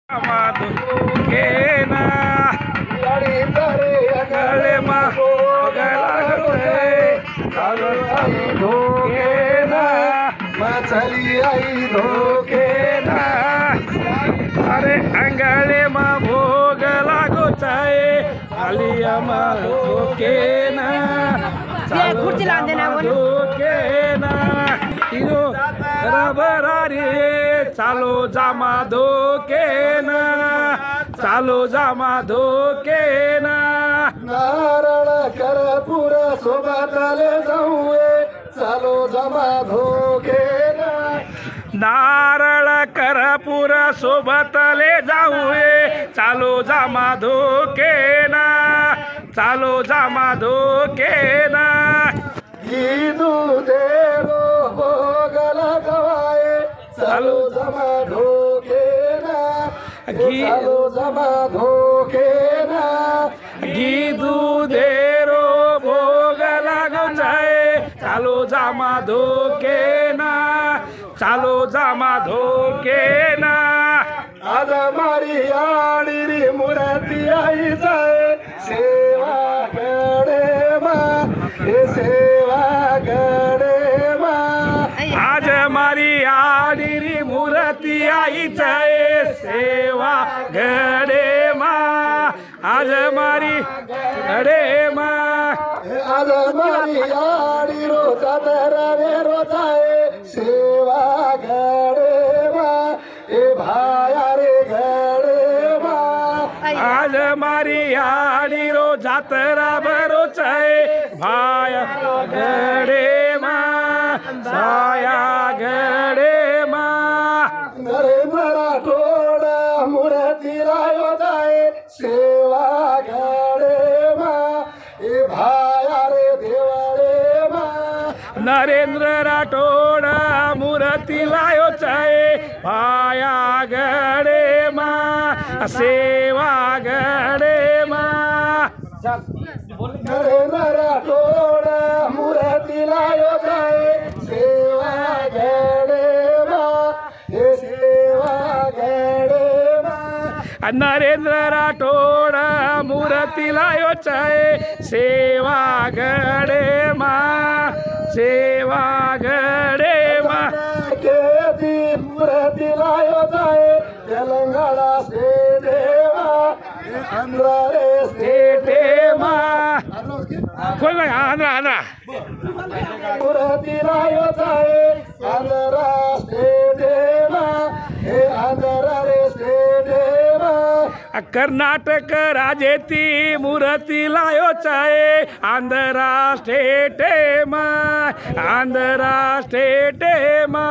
घेना गले मा घेना मछली आई घेना अरे अंगले मा भोग लागो चाहे आलिया मा घेना खुर्ची लावून दे ना घेना तिरो रबरारी चालो जामा धोकेना चालो जामा धोकेना नारळ कर्पूर सोबतले जाऊये चालो जमा धोकेना नारळ कर्पूर सोबतले जाऊये चालो जामा धोकेना चालो जामा धोकेना गीदू देरो भोगला गवाये चालो जमा धोकेना चालो जमा धोकेना गीदू देरो भोग लागो जाए चालो जामा धोकेना चालो जामा धोकेना आज मारी आडीरी मुरती आई जाए सेवा गडे मा हे सेवा गडे मा आज मारी आडीरी मूर्ती आईच आहे सेवा घडे मा आज मारी घडे मा आज मारी आडी रोजा धरावे रोजाए सेवा गडे मा हे भाया रे गडे मा आज मारी आडी रो जातरा बरोच आहे भाया घडे मा भाया घडे मा नरेंद्र राठोड मुरतीला योजाए सेवा गडे मा हे भाया रे देवारे मा नरेंद्र राठोड मूर्तीला योचाय भाया घडे मा सेवा घडे मा नरेंद्र राठोड मुरतीला योजाए सेवा गडे मा हे सेवा गडे मा नरेंद्र राठोड मूर्तीला योचाय सेवा घडे मा सेवा घडे मा केती मुरतीला योजाए तेलंगणा से देवा आंध्र रे स्टेटे मा कोण आंध्रा आंध्रा मुरतीला योजाए आंध्र से देवा हे आंध्र रे से देवा कर्नाटक राजेती मूर्तीला योचाय आंध्रा स्टेटे मा आंध्रा स्टेटे मा